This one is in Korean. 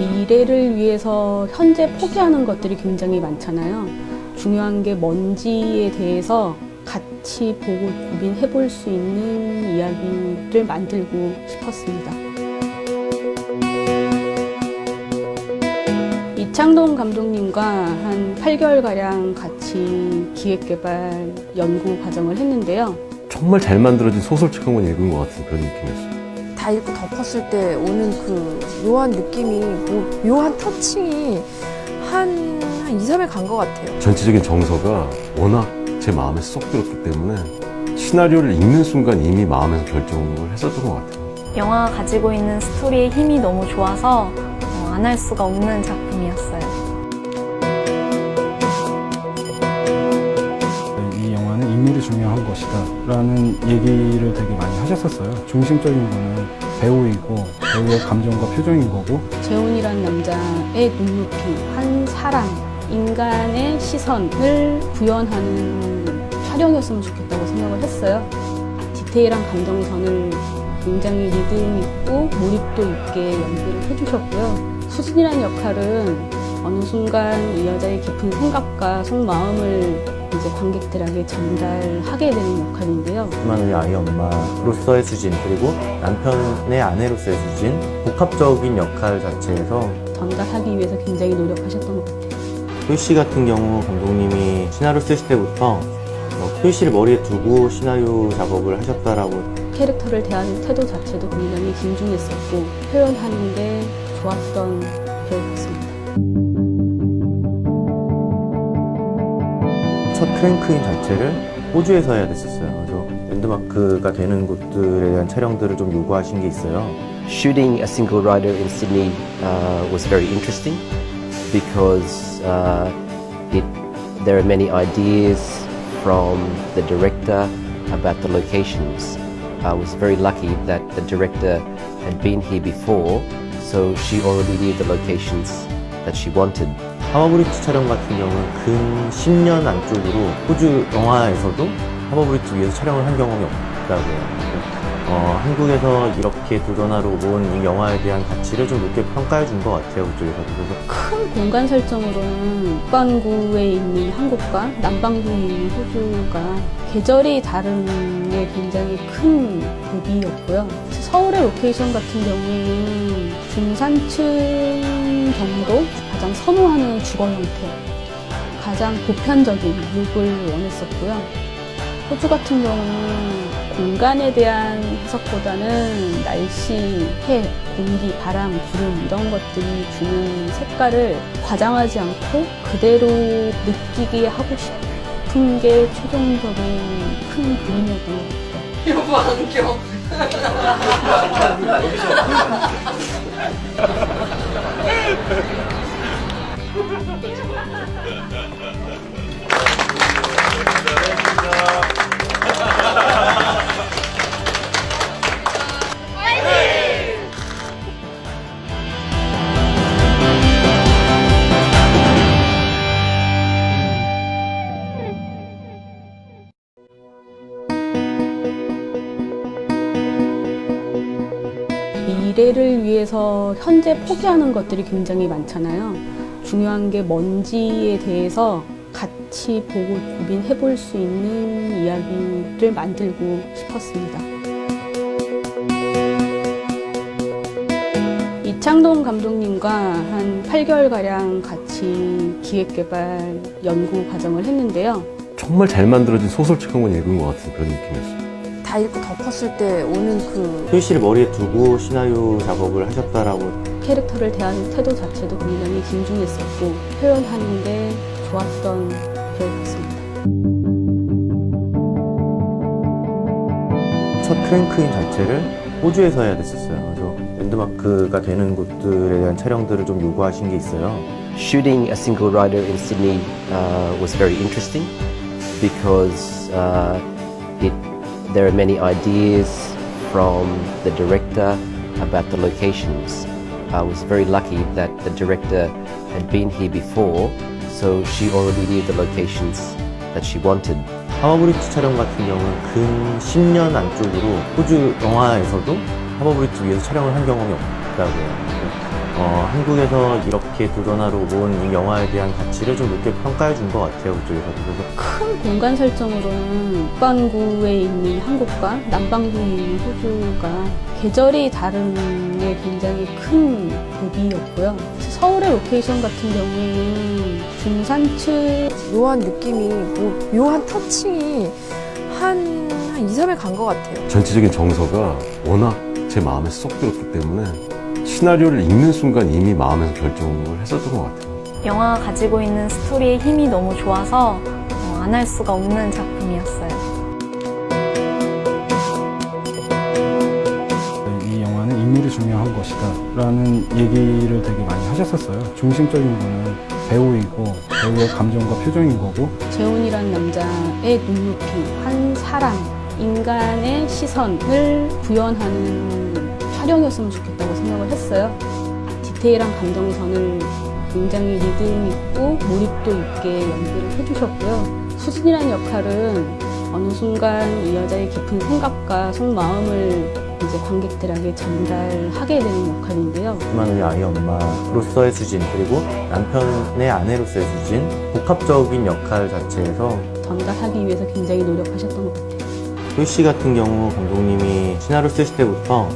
미래를 위해서 현재 포기하는 것들이 굉장히 많잖아요. 중요한 게 뭔지에 대해서 같이 보고 고민해 볼 수 있는 이야기를 만들고 싶었습니다. 이창동 감독님과 한 8개월가량 같이 기획개발 연구 과정을 했는데요. 정말 잘 만들어진 소설책 한 권 읽은 것 같은 그런 느낌이었어요. 다 읽고 덮었을 때 오는 그 묘한 느낌이, 묘한 터칭이 한 2, 3일 간 것 같아요. 전체적인 정서가 워낙 제 마음에 쏙 들었기 때문에 시나리오를 읽는 순간 이미 마음에서 결정을 했었던 것 같아요. 영화가 가지고 있는 스토리의 힘이 너무 좋아서 안 할 수가 없는 작품이었어요. 이 영화는 인물이 중요한 것이다 라는 얘기를 되게 많이 하셨었어요. 중심적인 거는 배우이고 배우의 감정과 표정인 거고, 재훈이라는 남자의 눈높이, 한 사람, 인간의 시선을 구현하는 촬영이었으면 좋겠다고 생각을 했어요. 디테일한 감정선을 굉장히 리듬 있고 몰입도 있게 연기를 해주셨고요. 수진이라는 역할은 어느 순간 이 여자의 깊은 생각과 속마음을 이제 관객들에게 전달하게 되는 역할인데요. 수만의 아이 엄마로서의 수진, 그리고 남편의 아내로서의 수진, 복합적인 역할 자체에서 전달하기 위해서 굉장히 노력하셨던 것 같아요. 효씨 같은 경우 감독님이 시나리오 쓰실 때부터 효씨를 머리에 두고 시나리오 작업을 하셨다라고. 캐릭터를 대하는 태도 자체도 굉장히 진중했었고 표현하는 게 좋았던 배우였습니다. 첫 크랭크인 자체를 호주에서 해야 됐었어요. 그래서 랜드마크가 되는 곳들에 대한 촬영들을 좀 요구하신 게 있어요. Shooting a single rider in Sydney was very interesting because there are many ideas from the director about the locations. I was very lucky that the director had been here before, so she already knew the locations that she wanted. 하버브리지 촬영 같은 경우는 근 10년 안쪽으로 호주 영화에서도 하버브리지 위에서 촬영을 한 경험이 없다고 해요. 한국에서 이렇게 도전하러 온 이 영화에 대한 가치를 좀 높게 평가해 준 것 같아요, 그쪽에서도. 그래서 큰 공간 설정으로는 북반구에 있는 한국과 남반구에 있는 호주가 계절이 다른 게 굉장히 큰 대비였고요. 서울의 로케이션 같은 경우에는 중산층 정도 가장 선호하는 주거 형태, 가장 보편적인 룩을 원했었고요. 호주 같은 경우는 공간에 대한 해석보다는 날씨, 해, 공기, 바람, 구름 이런 것들이 주는 색깔을 과장하지 않고 그대로 느끼게 하고 싶은 게 최종적인 큰 그림이었던 것 같아요. 여보 안경. 미래를 위해서 현재 포기하는 것들이 굉장히 많잖아요. 중요한 게 뭔지에 대해서 같이 보고 고민해 볼 수 있는 이야기를 만들고 싶었습니다. 이창동 감독님과 한 8개월가량 같이 기획개발 연구 과정을 했는데요. 정말 잘 만들어진 소설책 한 권 읽은 것 같은 그런 느낌이었어요. 다 읽고 덮었을 때 오는 그 효씨를 머리에 두고 시나리오 작업을 하셨다라고. 캐릭터를 대하는 태도 자체도 굉장히 진중했었고 표현하는 게 좋았던 배우였습니다. 첫 크랭크인 자체를 호주에서 해야 됐었어요. 그래서 랜드마크가 되는 곳들에 대한 촬영들을 좀 요구하신 게 있어요. Shooting a single rider in Sydney was very interesting because there are many ideas from the director about the locations. I was very lucky that the director had been here before, so she already knew the locations that she wanted. 하버브리지 촬영 같은 경우는 근 10년 안쪽으로 호주 영화에서도 하버브리지 위에서 촬영을 한 경험이 없다고 해요. 한국에서 이렇게 도전하러 온 이 영화에 대한 가치를 좀 높게 평가해 준 것 같아요, 그쪽에서. 그래서 큰 공간 설정으로는 북반구에 있는 한국과 남반구에 있는 호주가 계절이 다른 게 굉장히 큰 대비였고요. 서울의 로케이션 같은 경우에는 중산층 묘한 느낌이, 묘한 터칭이 한 2, 3일 간 것 같아요. 전체적인 정서가 워낙 제 마음에 쏙 들었기 때문에 시나리오를 읽는 순간 이미 마음에서 결정을 했었던 것 같아요. 영화가 가지고 있는 스토리의 힘이 너무 좋아서 안 할 수가 없는 작품이었어요. 이 영화는 인물이 중요한 것이다 라는 얘기를 되게 많이 하셨었어요. 중심적인 거는 배우이고 배우의 감정과 표정인 거고, 재훈이라는 남자의 눈높이, 한 사람, 인간의 시선을 구현하는 촬영이었으면 좋겠다고 생각을 했어요. 디테일한 감정선을 굉장히 리듬 있고 몰입도 있게 연기를 해주셨고요. 수진이라는 역할은 어느 순간 이 여자의 깊은 생각과 속마음을 이제 관객들에게 전달하게 되는 역할인데요. 우리 아이 엄마로서의 수진, 그리고 남편의 아내로서의 수진, 복합적인 역할 자체에서 전달하기 위해서 굉장히 노력하셨던 것 같아요. 효씨 같은 경우 감독님이 시나리오 쓰실 때부터